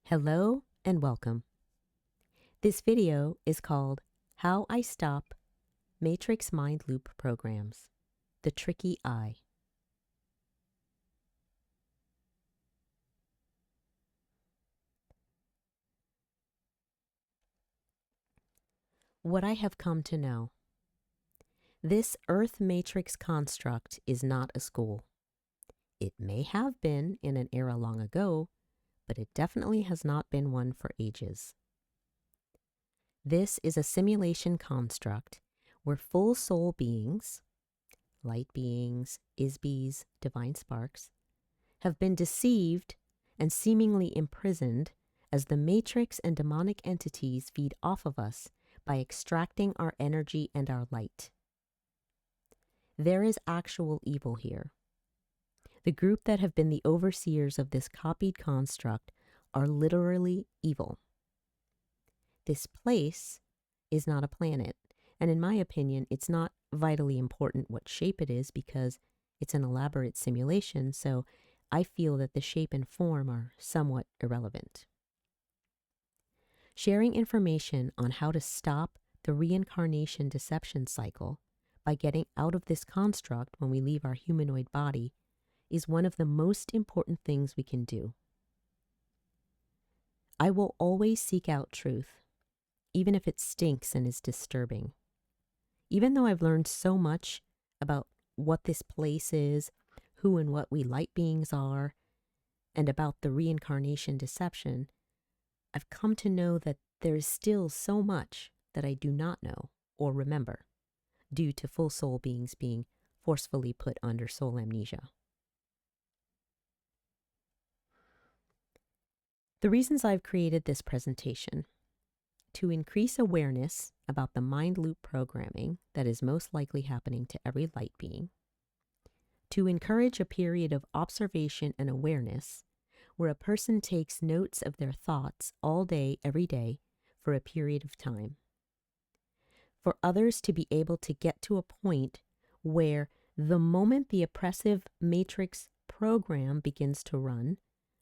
Hello and welcome. This video is called How I Stop Matrix Mind Loop Programs, the Tricky Eye. What I have come to know. This Earth Matrix construct is not a school. It may have been in an era long ago, but it definitely has not been one for ages. This is a simulation construct where full soul beings, light beings, Isbis, divine sparks, have been deceived and seemingly imprisoned as the matrix and demonic entities feed off of us by extracting our energy and our light. There is actual evil here. The group that have been the overseers of this copied construct are literally evil. This place is not a planet, and in my opinion, it's not vitally important what shape it is because it's an elaborate simulation, so I feel that the shape and form are somewhat irrelevant. Sharing information on how to stop the reincarnation deception cycle by getting out of this construct when we leave our humanoid body is one of the most important things we can do. I will always seek out truth, even if it stinks and is disturbing. Even though I've learned so much about what this place is, who and what we light beings are, and about the reincarnation deception, I've come to know that there is still so much that I do not know or remember due to full soul beings being forcefully put under soul amnesia. The reasons I've created this presentation: to increase awareness about the mind loop programming that is most likely happening to every light being, to encourage a period of observation and awareness where a person takes notes of their thoughts all day, every day, for a period of time, for others to be able to get to a point where the moment the oppressive matrix program begins to run,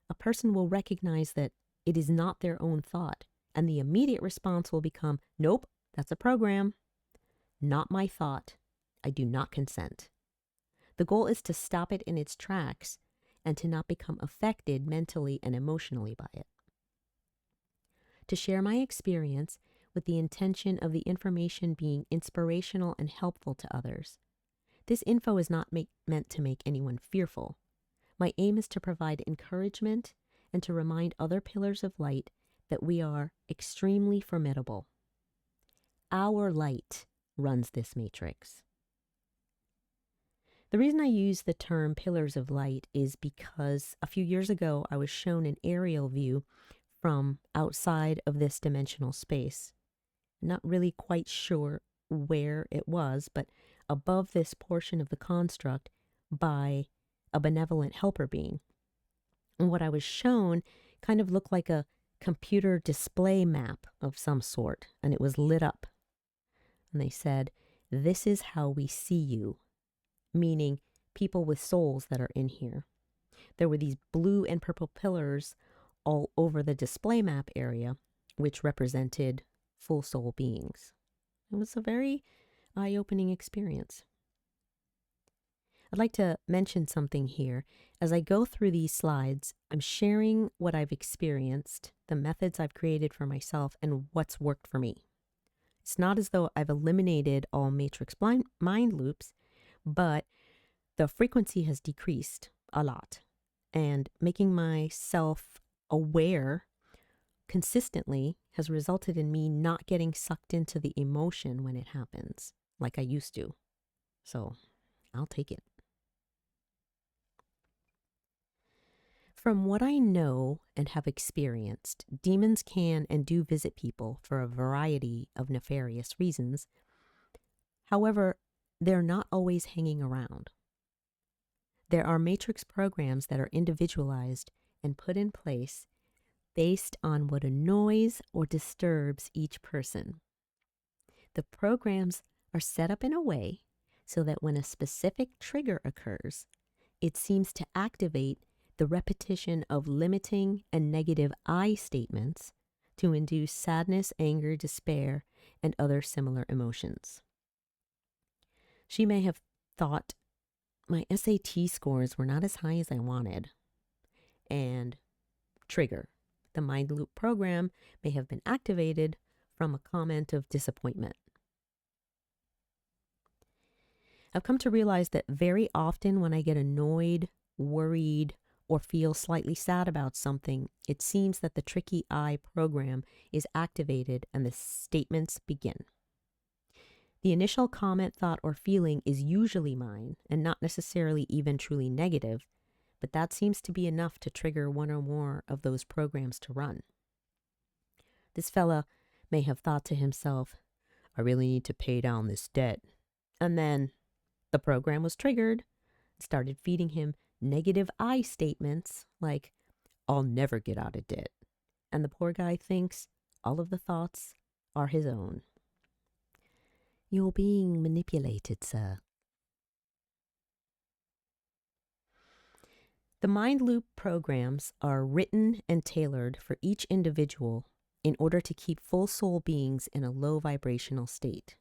a person will recognize that it is not their own thought, and the immediate response will become, nope, that's a program, not my thought, I do not consent. The goal is to stop it in its tracks and to not become affected mentally and emotionally by it. To share my experience with the intention of the information being inspirational and helpful to others. This info is not meant to make anyone fearful. My aim is to provide encouragement and to remind other pillars of light that we are extremely formidable. Our light runs this matrix. The reason I use the term pillars of light is because a few years ago I was shown an aerial view from outside of this dimensional space. Not really quite sure where it was, but above this portion of the construct by a benevolent helper being. And what I was shown kind of looked like a computer display map of some sort, and it was lit up. And they said, "This is how we see you," meaning people with souls that are in here. There were these blue and purple pillars all over the display map area, which represented full soul beings. It was a very eye-opening experience. I'd like to mention something here. As I go through these slides, I'm sharing what I've experienced, the methods I've created for myself, and what's worked for me. It's not as though I've eliminated all matrix mind loops, but the frequency has decreased a lot. And making myself aware consistently has resulted in me not getting sucked into the emotion when it happens, like I used to. So I'll take it. From what I know and have experienced, demons can and do visit people for a variety of nefarious reasons. However, they're not always hanging around. There are matrix programs that are individualized and put in place based on what annoys or disturbs each person. The programs are set up in a way so that when a specific trigger occurs, it seems to activate the repetition of limiting and negative I statements to induce sadness, anger, despair, and other similar emotions. She may have thought, my SAT scores were not as high as I wanted. And trigger. The mind loop program may have been activated from a comment of disappointment. I've come to realize that very often when I get annoyed, worried, or feel slightly sad about something, it seems that the tricky I program is activated and the statements begin. The initial comment, thought, or feeling is usually mine and not necessarily even truly negative, but that seems to be enough to trigger one or more of those programs to run. This fella may have thought to himself, I really need to pay down this debt. And then the program was triggered and started feeding him negative I statements like, I'll never get out of debt. And the poor guy thinks all of the thoughts are his own. You're being manipulated, sir. The mind loop programs are written and tailored for each individual in order to keep full soul beings in a low vibrational state.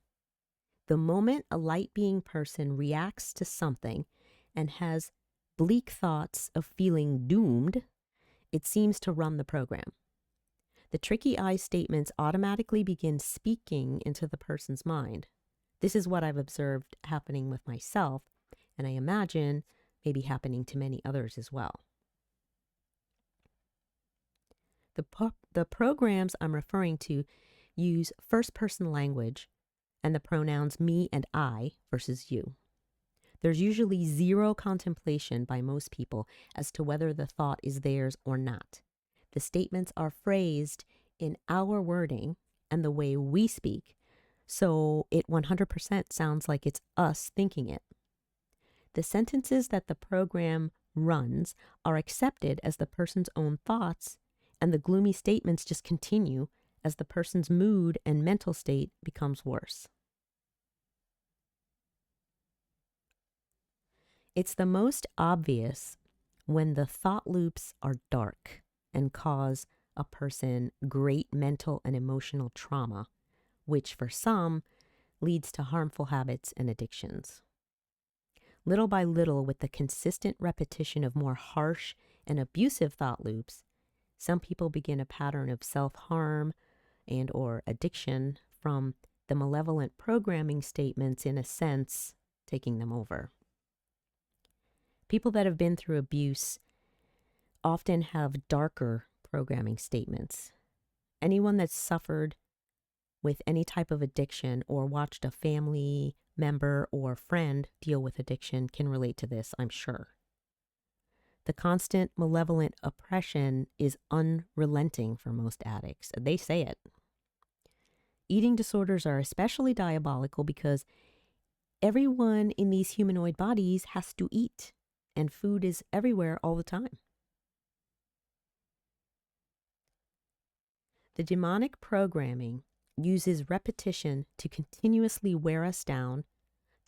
The moment a light being person reacts to something and has bleak thoughts of feeling doomed, it seems to run the program. The tricky I statements automatically begin speaking into the person's mind. This is what I've observed happening with myself, and I imagine maybe happening to many others as well. The programs I'm referring to use first-person language and the pronouns me and I versus you. There's usually zero contemplation by most people as to whether the thought is theirs or not. The statements are phrased in our wording and the way we speak, so it 100% sounds like it's us thinking it. The sentences that the program runs are accepted as the person's own thoughts, and the gloomy statements just continue as the person's mood and mental state becomes worse. It's the most obvious when the thought loops are dark and cause a person great mental and emotional trauma, which for some leads to harmful habits and addictions. Little by little, with the consistent repetition of more harsh and abusive thought loops, some people begin a pattern of self-harm and or addiction from the malevolent programming statements, in a sense, taking them over. People that have been through abuse often have darker programming statements. Anyone that's suffered with any type of addiction or watched a family member or friend deal with addiction can relate to this, I'm sure. The constant malevolent oppression is unrelenting for most addicts. They say it. Eating disorders are especially diabolical because everyone in these humanoid bodies has to eat, and food is everywhere all the time. The demonic programming uses repetition to continuously wear us down,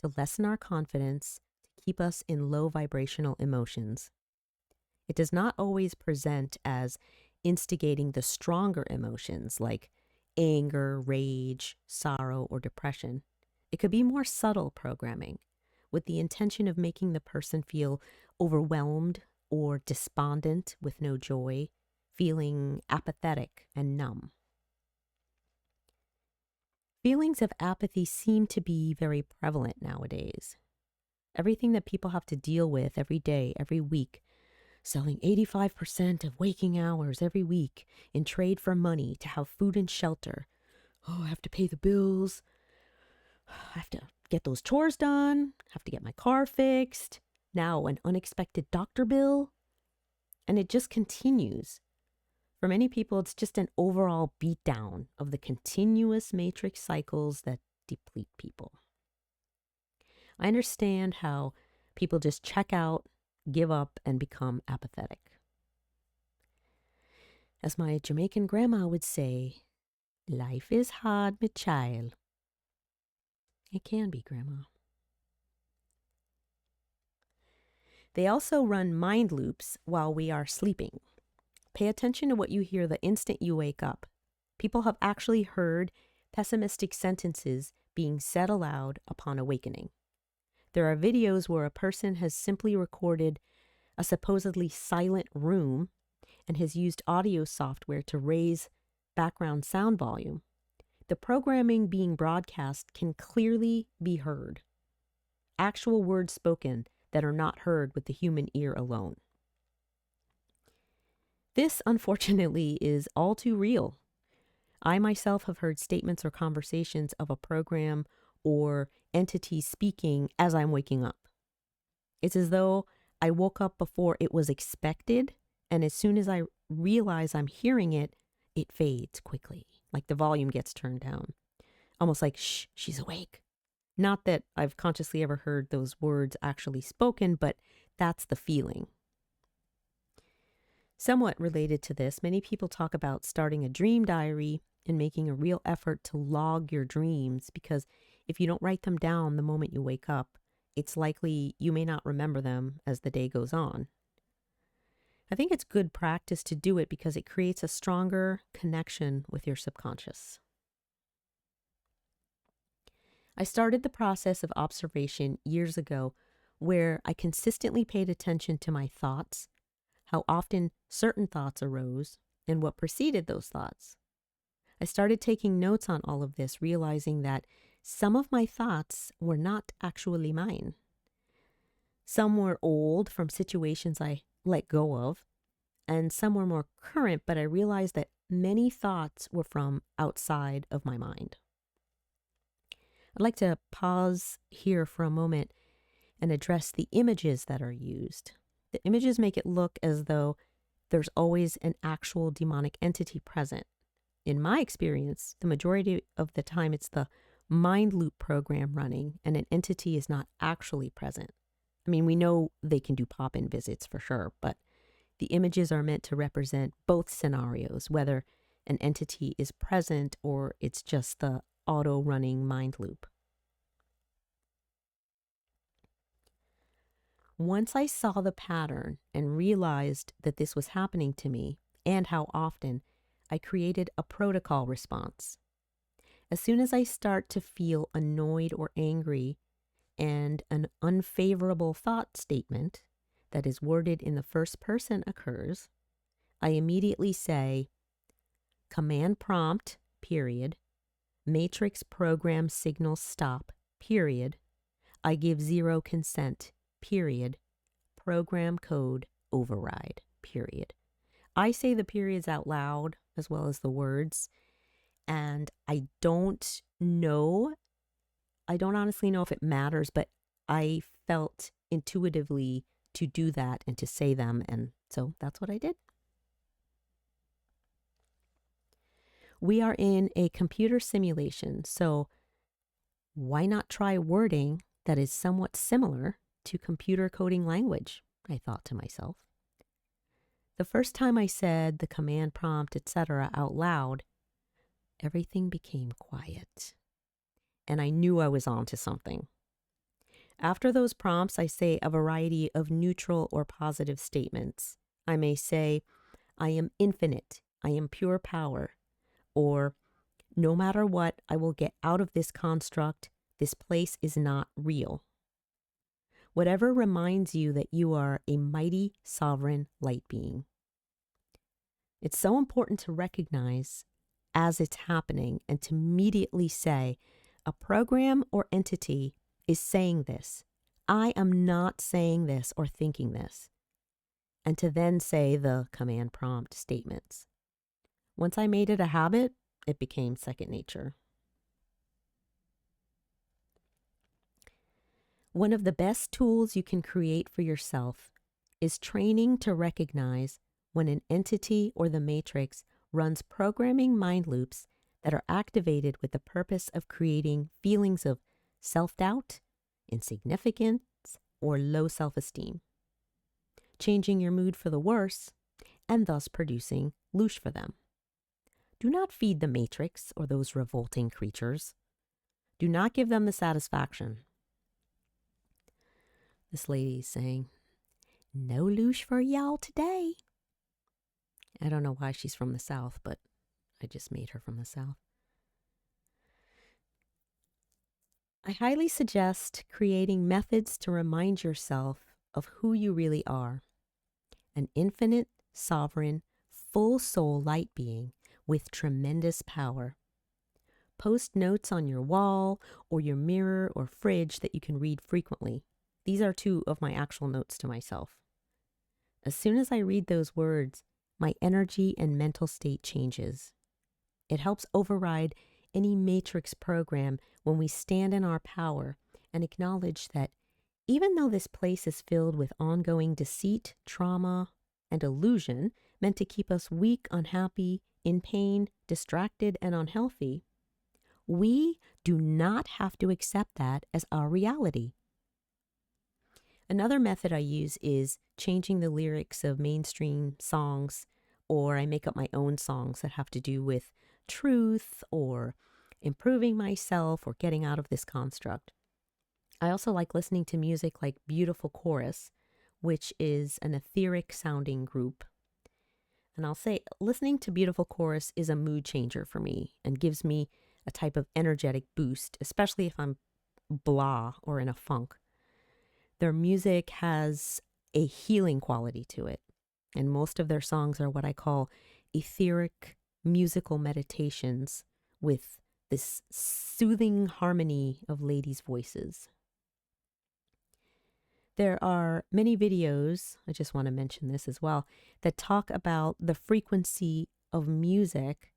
to lessen our confidence, to keep us in low vibrational emotions. It does not always present as instigating the stronger emotions like anger, rage, sorrow, or depression. It could be more subtle programming with the intention of making the person feel overwhelmed or despondent with no joy, feeling apathetic and numb. Feelings of apathy seem to be very prevalent nowadays. Everything that people have to deal with every day, every week, selling 85% of waking hours every week in trade for money to have food and shelter. Oh, I have to pay the bills. I have to get those chores done. I have to get my car fixed. Now an unexpected doctor bill. And it just continues. For many people, it's just an overall beatdown of the continuous matrix cycles that deplete people. I understand how people just check out, give up, and become apathetic. As my Jamaican grandma would say, life is hard, my child. It can be, Grandma. They also run mind loops while we are sleeping. Pay attention to what you hear the instant you wake up. People have actually heard pessimistic sentences being said aloud upon awakening. There are videos where a person has simply recorded a supposedly silent room and has used audio software to raise background sound volume. The programming being broadcast can clearly be heard. Actual words spoken that are not heard with the human ear alone. This, unfortunately, is all too real. I myself have heard statements or conversations of a program or entity speaking as I'm waking up. It's as though I woke up before it was expected, and as soon as I realize I'm hearing it, it fades quickly, like the volume gets turned down. Almost like, shh, she's awake. Not that I've consciously ever heard those words actually spoken, but that's the feeling. Somewhat related to this, many people talk about starting a dream diary and making a real effort to log your dreams, because if you don't write them down the moment you wake up, it's likely you may not remember them as the day goes on. I think it's good practice to do it because it creates a stronger connection with your subconscious. I started the process of observation years ago where I consistently paid attention to my thoughts, how often certain thoughts arose, and what preceded those thoughts. I started taking notes on all of this, realizing that some of my thoughts were not actually mine. Some were old from situations I let go of, and some were more current, but I realized that many thoughts were from outside of my mind. I'd like to pause here for a moment and address the images that are used. The images make it look as though there's always an actual demonic entity present. In my experience, the majority of the time it's the mind loop program running and an entity is not actually present. I mean, we know they can do pop-in visits for sure, but the images are meant to represent both scenarios, whether an entity is present or it's just the auto-running mind loop. Once I saw the pattern and realized that this was happening to me and how often, I created a protocol response. As soon as I start to feel annoyed or angry and an unfavorable thought statement that is worded in the first person occurs, I immediately say, command prompt, period, matrix program signal stop, period, I give 0 consent, period, program code override, period. I say the periods out loud as well as the words, and I don't honestly know if it matters, but I felt intuitively to do that and to say them, and so that's what I did. We are in a computer simulation, so why not try wording that is somewhat similar to computer coding language, I thought to myself. The first time I said the command prompt, etc. out loud, everything became quiet, and I knew I was onto something. After those prompts, I say a variety of neutral or positive statements. I may say, I am infinite, I am pure power, or no matter what, I will get out of this construct, this place is not real. Whatever reminds you that you are a mighty sovereign light being. It's so important to recognize as it's happening and to immediately say, a program or entity is saying this. I am not saying this or thinking this. And to then say the command prompt statements. Once I made it a habit, it became second nature. One of the best tools you can create for yourself is training to recognize when an entity or the matrix runs programming mind loops that are activated with the purpose of creating feelings of self-doubt, insignificance, or low self-esteem, changing your mood for the worse, and thus producing loosh for them. Do not feed the matrix or those revolting creatures. Do not give them the satisfaction. This lady is saying, No loosh for y'all today. I don't know why she's from the South, but I just made her from the South. I highly suggest creating methods to remind yourself of who you really are, an infinite, sovereign, full soul light being with tremendous power. Post notes on your wall or your mirror or fridge that you can read frequently. These are two of my actual notes to myself. As soon as I read those words, my energy and mental state changes. It helps override any matrix program when we stand in our power and acknowledge that even though this place is filled with ongoing deceit, trauma, and illusion meant to keep us weak, unhappy, in pain, distracted, and unhealthy, we do not have to accept that as our reality. Another method I use is changing the lyrics of mainstream songs, or I make up my own songs that have to do with truth or improving myself or getting out of this construct. I also like listening to music like Beautiful Chorus, which is an etheric sounding group. And I'll say listening to Beautiful Chorus is a mood changer for me and gives me a type of energetic boost, especially if I'm blah or in a funk. Their music has a healing quality to it, and most of their songs are what I call etheric musical meditations with this soothing harmony of ladies' voices. There are many videos, I just want to mention this as well, that talk about the frequency of music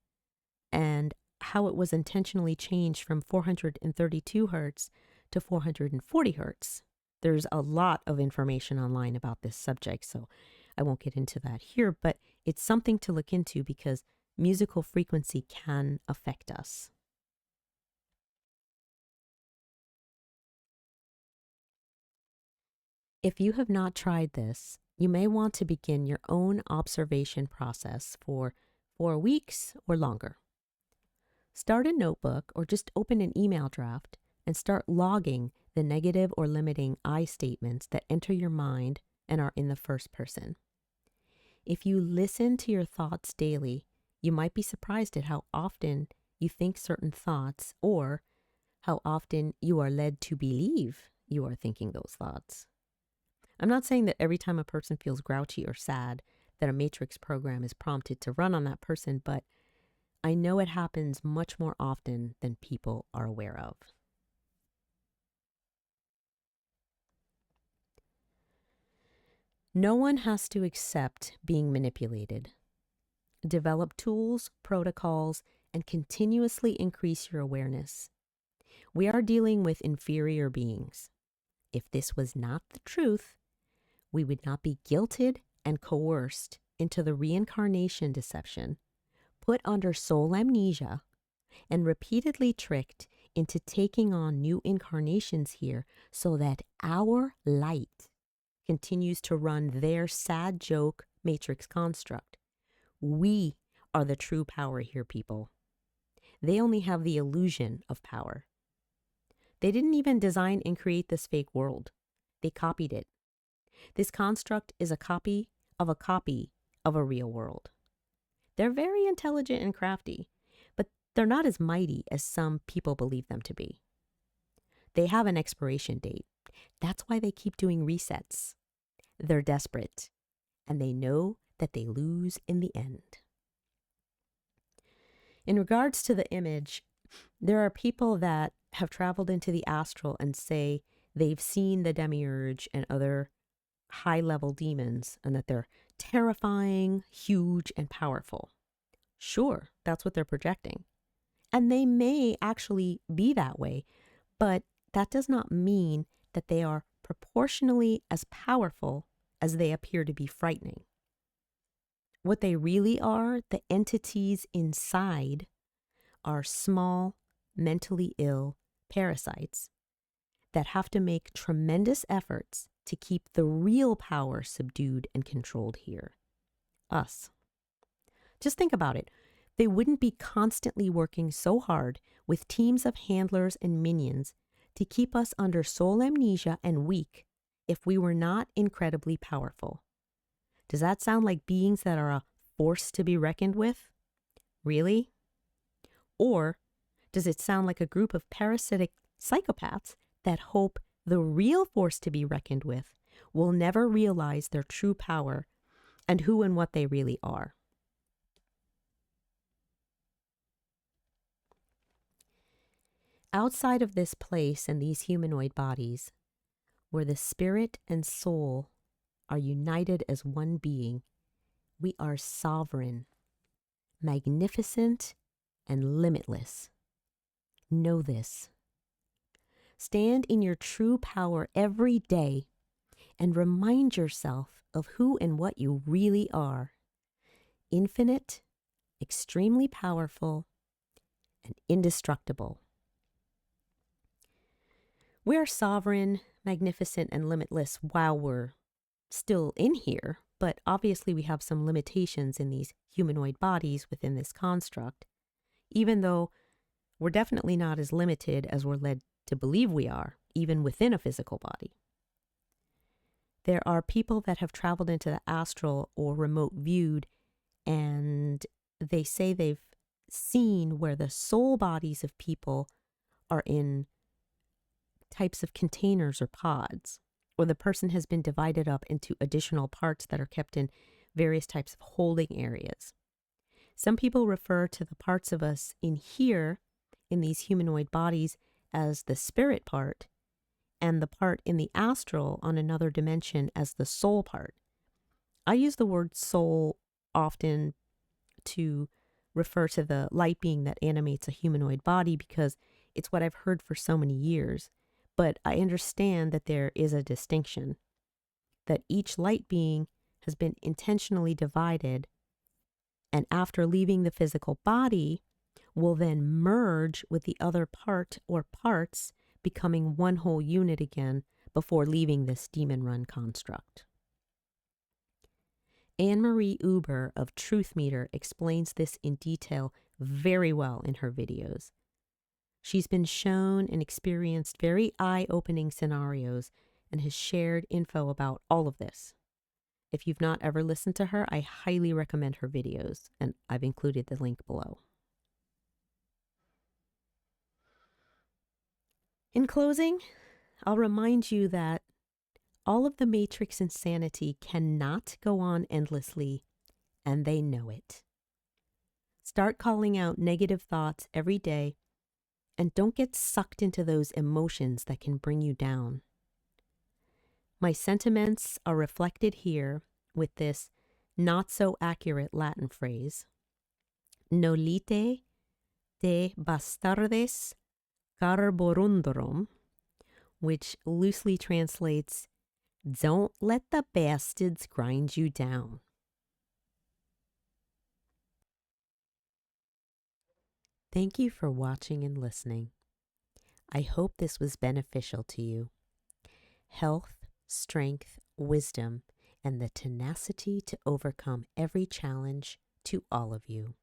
and how it was intentionally changed from 432 hertz to 440 hertz. There's a lot of information online about this subject, so I won't get into that here, but it's something to look into because musical frequency can affect us. If you have not tried this, you may want to begin your own observation process for 4 weeks or longer. Start a notebook or just open an email draft and start logging the negative or limiting I statements that enter your mind and are in the first person. If you listen to your thoughts daily, you might be surprised at how often you think certain thoughts or how often you are led to believe you are thinking those thoughts. I'm not saying that every time a person feels grouchy or sad that a matrix program is prompted to run on that person, but I know it happens much more often than people are aware of. No one has to accept being manipulated. Develop tools, protocols, and continuously increase your awareness. We are dealing with inferior beings. If this was not the truth, we would not be guilted and coerced into the reincarnation deception, put under soul amnesia, and repeatedly tricked into taking on new incarnations here so that our light continues to run their sad joke matrix construct. We are the true power here, people. They only have the illusion of power. They didn't even design and create this fake world. They copied it. This construct is a copy of a real world. They're very intelligent and crafty, but they're not as mighty as some people believe them to be. They have an expiration date. That's why they keep doing resets. They're desperate, and they know that they lose in the end. In regards to the image, there are people that have traveled into the astral and say they've seen the demiurge and other high-level demons and that they're terrifying, huge, and powerful. Sure, that's what they're projecting. And they may actually be that way, but that does not mean that they are proportionally as powerful as they appear to be frightening. What they really are, the entities inside, are small, mentally ill parasites that have to make tremendous efforts to keep the real power subdued and controlled here. Us. Just think about it. They wouldn't be constantly working so hard with teams of handlers and minions to keep us under soul amnesia and weak if we were not incredibly powerful. Does that sound like beings that are a force to be reckoned with? Really? Or does it sound like a group of parasitic psychopaths that hope the real force to be reckoned with will never realize their true power and who and what they really are? Outside of this place and these humanoid bodies, where the spirit and soul are united as one being, we are sovereign, magnificent, and limitless. Know this. Stand in your true power every day and remind yourself of who and what you really are. Infinite, extremely powerful, and indestructible. We're sovereign, magnificent, and limitless while we're still in here, but obviously we have some limitations in these humanoid bodies within this construct, even though we're definitely not as limited as we're led to believe we are, even within a physical body. There are people that have traveled into the astral or remote viewed, and they say they've seen where the soul bodies of people are in types of containers or pods, or the person has been divided up into additional parts that are kept in various types of holding areas. Some people refer to the parts of us in here, in these humanoid bodies, as the spirit part, and the part in the astral on another dimension as the soul part. I use the word soul often to refer to the light being that animates a humanoid body because it's what I've heard for so many years. But I understand that there is a distinction, that each light being has been intentionally divided, and after leaving the physical body, will then merge with the other part or parts, becoming one whole unit again before leaving this demon-run construct. Anne-Marie Uber of Truth Meter explains this in detail very well in her videos. She's been shown and experienced very eye-opening scenarios and has shared info about all of this. If you've not ever listened to her, I highly recommend her videos, and I've included the link below. In closing, I'll remind you that all of the Matrix insanity cannot go on endlessly, and they know it. Start calling out negative thoughts every day, and don't get sucked into those emotions that can bring you down. My sentiments are reflected here with this not so accurate Latin phrase, nolite de bastardes carborundorum, which loosely translates, don't let the bastards grind you down. Thank you for watching and listening. I hope this was beneficial to you. Health, strength, wisdom, and the tenacity to overcome every challenge to all of you.